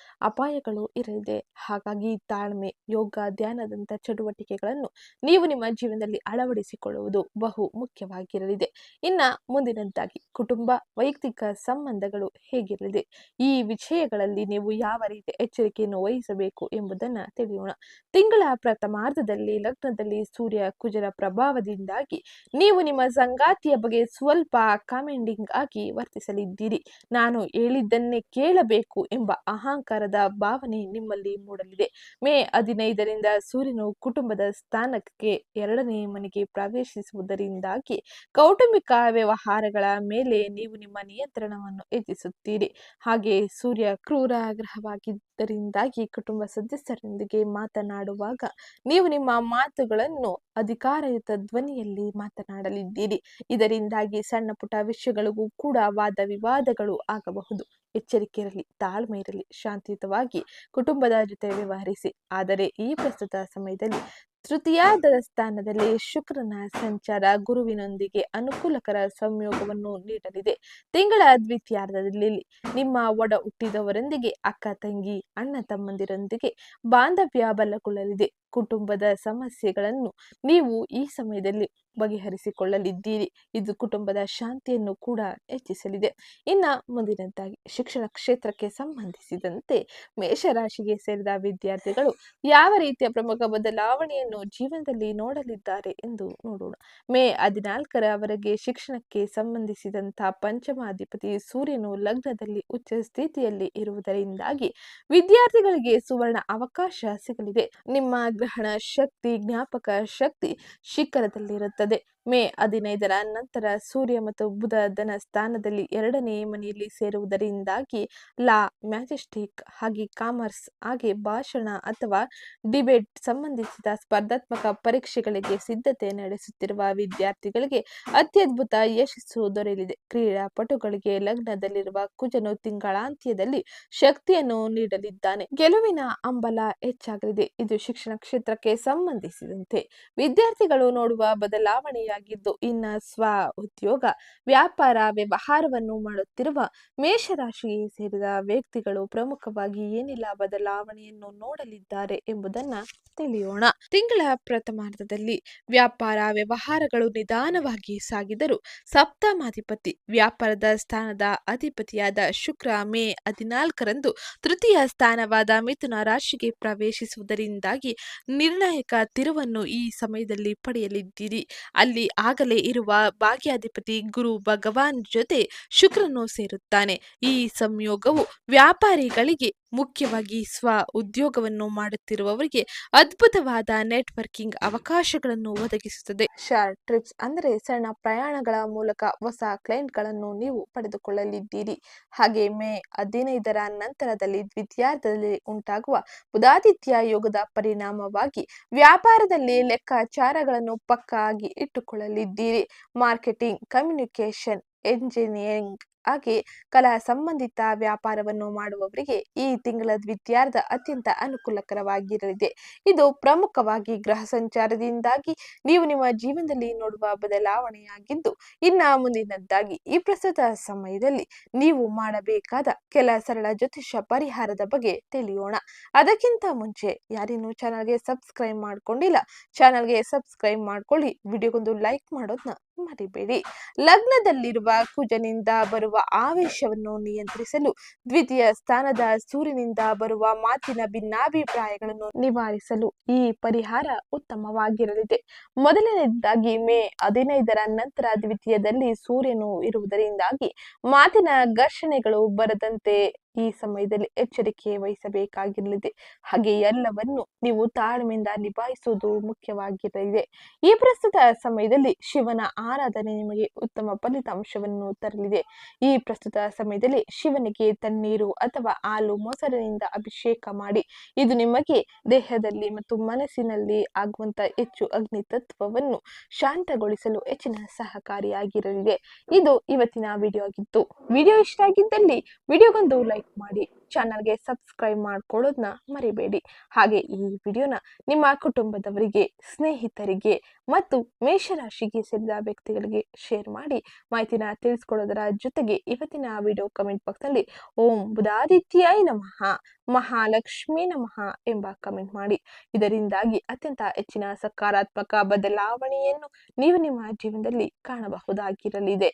ಅಪಾಯಗಳು ಇರಲಿದೆ. ಹಾಗಾಗಿ ತಾಳ್ಮೆ, ಯೋಗ, ಧ್ಯಾನದಂತ ಚಟುವಟಿಕೆಗಳನ್ನು ನೀವು ನಿಮ್ಮ ಜೀವನದಲ್ಲಿ ಅಳವಡಿಸಿಕೊಳ್ಳುವುದು ಬಹು ಮುಖ್ಯವಾಗಿರಲಿದೆ. ಇನ್ನ ಮುಂದಿನದ್ದಾಗಿ ಕುಟುಂಬ, ವೈಯಕ್ತಿಕ ಸಂಬಂಧಗಳು ಹೇಗಿರಲಿದೆ, ಈ ವಿಷಯಗಳಲ್ಲಿ ನೀವು ಯಾವ ರೀತಿಯ ಎಚ್ಚರಿಕೆಯನ್ನು ವಹಿಸಬೇಕು ಎಂಬುದನ್ನ ತಿಳಿಯೋಣ. ತಿಂಗಳ ಪ್ರಥಮಾರ್ಧದಲ್ಲಿ ಲಗ್ನದಲ್ಲಿ ಸೂರ್ಯ ಕುಜರ ಪ್ರಭಾವದಿಂದಾಗಿ ನೀವು ನಿಮ್ಮ ಸಂಗಾತಿಯ ಬಗ್ಗೆ ಸ್ವಲ್ಪ ಕಮಾಂಡಿಂಗ್ ಆಗಿ ವರ್ತಿಸಲಿದ್ದೀರಿ. ನಾನು ಹೇಳಿದ್ದನ್ನೇ ಕೇಳಬೇಕು ಎಂಬ ಅಹಂಕಾರದ ಭಾವನೆ ನಿಮ್ಮಲ್ಲಿ ಮೂಡಲಿದೆ. ಮೇ 15ರಿಂದ ಸೂರ್ಯನು ಕುಟುಂಬದ ಸ್ಥಾನಕ್ಕೆ 2ನೇ ಮನೆಗೆ ಪ್ರವೇಶಿಸುವುದರಿಂದಾಗಿ ಕೌಟುಂಬಿಕ ವ್ಯವಹಾರಗಳ ಮೇಲೆ ನೀವು ನಿಮ್ಮ ನಿಯಂತ್ರಣವನ್ನು ಹೆಚ್ಚಿಸುತ್ತೀರಿ. ಹಾಗೆ ಸೂರ್ಯ ಕ್ರೂರ ಗ್ರಹವಾಗಿದ್ದರಿಂದಾಗಿ ಕುಟುಂಬ ಸದಸ್ಯರೊಂದಿಗೆ ಮಾತನಾಡುವಾಗ ನೀವು ನಿಮ್ಮ ಮಾತುಗಳನ್ನು ಅಧಿಕಾರಯುತ ಧ್ವನಿಯಲ್ಲಿ ಮಾತನಾಡಲಿದ್ದೀರಿ. ಇದರಿಂದಾಗಿ ಸಣ್ಣ ಪುಟ್ಟ ವಿಷಯಗಳಿಗೂ ಕೂಡ ವಾದ ವಿವಾದಗಳು ಆಗಬಹುದು. ಎಚ್ಚರಿಕೆ ಇರಲಿ, ತಾಳ್ಮೆ ಇರಲಿ, ಶಾಂತಿಯುತವಾಗಿ ಕುಟುಂಬದ ಜೊತೆ ವ್ಯವಹರಿಸಿ. ಆದರೆ ಈ ಪ್ರಸ್ತುತ ಸಮಯದಲ್ಲಿ ತೃತೀಯಾದ ಸ್ಥಾನದಲ್ಲಿ ಶುಕ್ರನ ಸಂಚಾರ ಗುರುವಿನೊಂದಿಗೆ ಅನುಕೂಲಕರ ಸಂಯೋಗವನ್ನು ನೀಡಲಿದೆ. ತಿಂಗಳ ದ್ವಿತೀಯಾರ್ಧದಲ್ಲಿ ನಿಮ್ಮ ಒಡ ಹುಟ್ಟಿದವರೊಂದಿಗೆ, ಅಕ್ಕ ತಂಗಿ, ಅಣ್ಣ ತಮ್ಮಂದಿರೊಂದಿಗೆ ಬಾಂಧವ್ಯ ಬಲಗೊಳ್ಳಲಿದೆ. ಕುಟುಂಬದ ಸಮಸ್ಯೆಗಳನ್ನು ನೀವು ಈ ಸಮಯದಲ್ಲಿ ಬಗೆಹರಿಸಿಕೊಳ್ಳಲಿದ್ದೀರಿ. ಇದು ಕುಟುಂಬದ ಶಾಂತಿಯನ್ನು ಕೂಡ ಹೆಚ್ಚಿಸಲಿದೆ. ಇನ್ನು ಮುಂದಿನದ್ದಾಗಿ ಶಿಕ್ಷಣ ಕ್ಷೇತ್ರಕ್ಕೆ ಸಂಬಂಧಿಸಿದಂತೆ ಮೇಷರಾಶಿಗೆ ಸೇರಿದ ವಿದ್ಯಾರ್ಥಿಗಳು ಯಾವ ರೀತಿಯ ಪ್ರಮುಖ ಬದಲಾವಣೆಯನ್ನು ಜೀವನದಲ್ಲಿ ನೋಡಲಿದ್ದಾರೆ ಎಂದು ನೋಡೋಣ. ಮೇ 14ರವರೆಗೆ ಶಿಕ್ಷಣಕ್ಕೆ ಸಂಬಂಧಿಸಿದಂತಹ ಪಂಚಮಾಧಿಪತಿ ಸೂರ್ಯನು ಲಗ್ನದಲ್ಲಿ ಉಚ್ಚ ಸ್ಥಿತಿಯಲ್ಲಿ ಇರುವುದರಿಂದಾಗಿ ವಿದ್ಯಾರ್ಥಿಗಳಿಗೆ ಸುವರ್ಣ ಅವಕಾಶ ಸಿಗಲಿದೆ. ನಿಮ್ಮ ಗ್ರಹಣ ಶಕ್ತಿ, ಜ್ಞಾಪಕ ಶಕ್ತಿ ಶಿಖರದಲ್ಲಿರುತ್ತದೆ. ಮೇ 15ರ ನಂತರ ಸೂರ್ಯ ಮತ್ತು ಬುಧ ಧನ ಸ್ಥಾನದಲ್ಲಿ 2ನೇ ಮನೆಯಲ್ಲಿ ಸೇರುವುದರಿಂದಾಗಿ ಲಾ, ಮ್ಯಾಜೆಸ್ಟಿಕ್ ಹಾಗೆ ಕಾಮರ್ಸ್ ಹಾಗೆ ಭಾಷಣ ಅಥವಾ ಡಿಬೇಟ್ ಸಂಬಂಧಿಸಿದ ಸ್ಪರ್ಧಾತ್ಮಕ ಪರೀಕ್ಷೆಗಳಿಗೆ ಸಿದ್ಧತೆ ನಡೆಸುತ್ತಿರುವ ವಿದ್ಯಾರ್ಥಿಗಳಿಗೆ ಅತ್ಯದ್ಭುತ ಯಶಸ್ಸು ದೊರೆಯಲಿದೆ. ಕ್ರೀಡಾಪಟುಗಳಿಗೆ ಲಗ್ನದಲ್ಲಿರುವ ಕುಜನು ತಿಂಗಳಾಂತ್ಯದಲ್ಲಿ ಶಕ್ತಿಯನ್ನು ನೀಡಲಿದ್ದಾನೆ. ಗೆಲುವಿನ ಹಂಬಲ ಹೆಚ್ಚಾಗಲಿದೆ. ಇದು ಶಿಕ್ಷಣ ಕ್ಷೇತ್ರಕ್ಕೆ ಸಂಬಂಧಿಸಿದಂತೆ ವಿದ್ಯಾರ್ಥಿಗಳು ನೋಡುವ ಬದಲಾವಣೆಯಾಗಿದ್ದು, ಇನ್ನು ಸ್ವ ಉದ್ಯೋಗ, ವ್ಯಾಪಾರ, ವ್ಯವಹಾರವನ್ನು ಮಾಡುತ್ತಿರುವ ಮೇಷರಾಶಿಗೆ ಸೇರಿದ ವ್ಯಕ್ತಿಗಳು ಪ್ರಮುಖವಾಗಿ ಏನೆಲ್ಲ ಬದಲಾವಣೆಯನ್ನು ನೋಡಲಿದ್ದಾರೆ ಎಂಬುದನ್ನ ತಿಳಿಯೋಣ. ತಿಂಗಳ ಪ್ರಥಮಾರ್ಧದಲ್ಲಿ ವ್ಯಾಪಾರ ವ್ಯವಹಾರಗಳು ನಿಧಾನವಾಗಿ ಸಾಗಿದರೂ ಸಪ್ತಮಾಧಿಪತಿ ವ್ಯಾಪಾರದ ಸ್ಥಾನದ ಅಧಿಪತಿಯಾದ ಶುಕ್ರ ಮೇ 14ರಂದು ತೃತೀಯ ಸ್ಥಾನವಾದ ಮಿಥುನ ರಾಶಿಗೆ ಪ್ರವೇಶಿಸುವುದರಿಂದಾಗಿ ನಿರ್ಣಾಯಕ ತಿರುವನ್ನು ಈ ಸಮಯದಲ್ಲಿ ಪಡೆಯಲಿದ್ದೀರಿ. ಅಲ್ಲಿ ಆಗಲೇ ಇರುವ ಭಾಗ್ಯಾಧಿಪತಿ ಗುರು ಭಗವಾನ್ ಜೊತೆ ಶುಕ್ರನು ಸೇರುತ್ತಾನೆ. ಈ ಸಂಯೋಗವು ವ್ಯಾಪಾರಿಗಳಿಗೆ, ಮುಖ್ಯವಾಗಿ ಸ್ವ ಉದ್ಯೋಗವನ್ನು ಮಾಡುತ್ತಿರುವವರಿಗೆ ಅದ್ಭುತವಾದ ನೆಟ್ವರ್ಕಿಂಗ್ ಅವಕಾಶಗಳನ್ನು ಒದಗಿಸುತ್ತದೆ. ಶಾರ್ಟ್ ಟ್ರಿಪ್ಸ್ ಅಂದರೆ ಸಣ್ಣ ಪ್ರಯಾಣಗಳ ಮೂಲಕ ಹೊಸ ಕ್ಲೈಂಟ್ಗಳನ್ನು ನೀವು ಪಡೆದುಕೊಳ್ಳಲಿದ್ದೀರಿ. ಹಾಗೆ ಮೇ 15ರ ನಂತರದಲ್ಲಿ ದ್ವಿತೀಯಾರ್ಧದಲ್ಲಿ ಉಂಟಾಗುವ ಬುಧಾದಿತ್ಯ ಯೋಗದ ಪರಿಣಾಮವಾಗಿ ವ್ಯಾಪಾರದಲ್ಲಿ ಲೆಕ್ಕಾಚಾರಗಳನ್ನು ಪಕ್ಕಾ ಆಗಿ ಇಟ್ಟುಕೊಳ್ಳಲಿದ್ದೀರಿ. ಮಾರ್ಕೆಟಿಂಗ್, ಕಮ್ಯುನಿಕೇಶನ್, ಎಂಜಿನಿಯರಿಂಗ್ ಹಾಗೆ ಕಲಾ ಸಂಬಂಧಿತ ವ್ಯಾಪಾರವನ್ನು ಮಾಡುವವರಿಗೆ ಈ ತಿಂಗಳ ದ್ವಿತೀಯಾರ್ಧ ಅತ್ಯಂತ ಅನುಕೂಲಕರವಾಗಿರಲಿದೆ. ಇದು ಪ್ರಮುಖವಾಗಿ ಗ್ರಹ ಸಂಚಾರದಿಂದಾಗಿ ನೀವು ನಿಮ್ಮ ಜೀವನದಲ್ಲಿ ನೋಡುವ ಬದಲಾವಣೆಯಾಗಿದ್ದು, ಇನ್ನ ಮುಂದಿನದ್ದಾಗಿ ಈ ಪ್ರಸ್ತುತ ಸಮಯದಲ್ಲಿ ನೀವು ಮಾಡಬೇಕಾದ ಕೆಲ ಸರಳ ಜ್ಯೋತಿಷ್ಯ ಪರಿಹಾರದ ಬಗ್ಗೆ ತಿಳಿಯೋಣ. ಅದಕ್ಕಿಂತ ಮುಂಚೆ ಯಾರಿನ್ನೂ ಚಾನಲ್ಗೆ ಸಬ್ಸ್ಕ್ರೈಬ್ ಮಾಡ್ಕೊಂಡಿಲ್ಲ, ಚಾನಲ್ಗೆ ಸಬ್ಸ್ಕ್ರೈಬ್ ಮಾಡ್ಕೊಳ್ಳಿ. ವಿಡಿಯೋಗೊಂದು ಲೈಕ್ ಮಾಡೋದನ್ನ ಮರಿಬೇಡಿ. ಲಗ್ನದಲ್ಲಿರುವ ಕುಜನಿಂದ ಬರುವ ಆವೇಶವನ್ನು ನಿಯಂತ್ರಿಸಲು, ದ್ವಿತೀಯ ಸ್ಥಾನದ ಸೂರ್ಯನಿಂದ ಬರುವ ಮಾತಿನ ಭಿನ್ನಾಭಿಪ್ರಾಯಗಳನ್ನು ನಿವಾರಿಸಲು ಈ ಪರಿಹಾರ ಉತ್ತಮವಾಗಿರಲಿದೆ. ಮೊದಲನೇದಾಗಿ ಮೇ 15ರ ನಂತರ ದ್ವಿತೀಯದಲ್ಲಿ ಸೂರ್ಯನು ಇರುವುದರಿಂದಾಗಿ ಮಾತಿನ ಘರ್ಷಣೆಗಳು ಬರದಂತೆ ಈ ಸಮಯದಲ್ಲಿ ಎಚ್ಚರಿಕೆ ವಹಿಸಬೇಕಾಗಿರಲಿದೆ. ಹಾಗೆ ಎಲ್ಲವನ್ನು ನೀವು ತಾಳ್ಮೆಯಿಂದ ನಿಭಾಯಿಸುವುದು ಮುಖ್ಯವಾಗಿರಲಿದೆ. ಈ ಪ್ರಸ್ತುತ ಸಮಯದಲ್ಲಿ ಶಿವನ ಆರಾಧನೆ ನಿಮಗೆ ಉತ್ತಮ ಫಲಿತಾಂಶವನ್ನು ತರಲಿದೆ. ಈ ಪ್ರಸ್ತುತ ಸಮಯದಲ್ಲಿ ಶಿವನಿಗೆ ತಣ್ಣೀರು ಅಥವಾ ಹಾಲು ಮೊಸರಿನಿಂದ ಅಭಿಷೇಕ ಮಾಡಿ. ಇದು ನಿಮಗೆ ದೇಹದಲ್ಲಿ ಮತ್ತು ಮನಸ್ಸಿನಲ್ಲಿ ಆಗುವಂತ ಹೆಚ್ಚು ಅಗ್ನಿ ತತ್ವವನ್ನು ಶಾಂತಗೊಳಿಸಲು ಹೆಚ್ಚಿನ ಸಹಕಾರಿಯಾಗಿರಲಿದೆ. ಇದು ಇವತ್ತಿನ ವಿಡಿಯೋ ಆಗಿತ್ತು. ವಿಡಿಯೋ ಇಷ್ಟ ಆಗಿದ್ದಲ್ಲಿ ವಿಡಿಯೋಗೊಂದು ಲೈಕ್ ಮಾಡಿ, ಚಾನಲ್ಗೆ ಸಬ್ಸ್ಕ್ರೈಬ್ ಮಾಡ್ಕೊಳ್ಳೋದನ್ನ ಮರಿಬೇಡಿ. ಹಾಗೆ ಈ ವಿಡಿಯೋನ ನಿಮ್ಮ ಕುಟುಂಬದವರಿಗೆ, ಸ್ನೇಹಿತರಿಗೆ ಮತ್ತು ಮೇಷರಾಶಿಗೆ ಸೇರಿದ ವ್ಯಕ್ತಿಗಳಿಗೆ ಶೇರ್ ಮಾಡಿ ಮಾಹಿತಿನ ತಿಳಿಸ್ಕೊಡೋದರ ಜೊತೆಗೆ ಇವತ್ತಿನ ವಿಡಿಯೋ ಕಮೆಂಟ್ ಬಾಕ್ಸ್ನಲ್ಲಿ ಓಂ ಬುಧಾದಿತ್ಯಾಯ ನಮಃ, ಮಹಾಲಕ್ಷ್ಮಿ ನಮಃ ಎಂಬ ಕಮೆಂಟ್ ಮಾಡಿ. ಇದರಿಂದಾಗಿ ಅತ್ಯಂತ ಹೆಚ್ಚಿನ ಸಕಾರಾತ್ಮಕ ಬದಲಾವಣೆಯನ್ನು ನೀವು ನಿಮ್ಮ ಜೀವನದಲ್ಲಿ ಕಾಣಬಹುದಾಗಿರಲಿದೆ.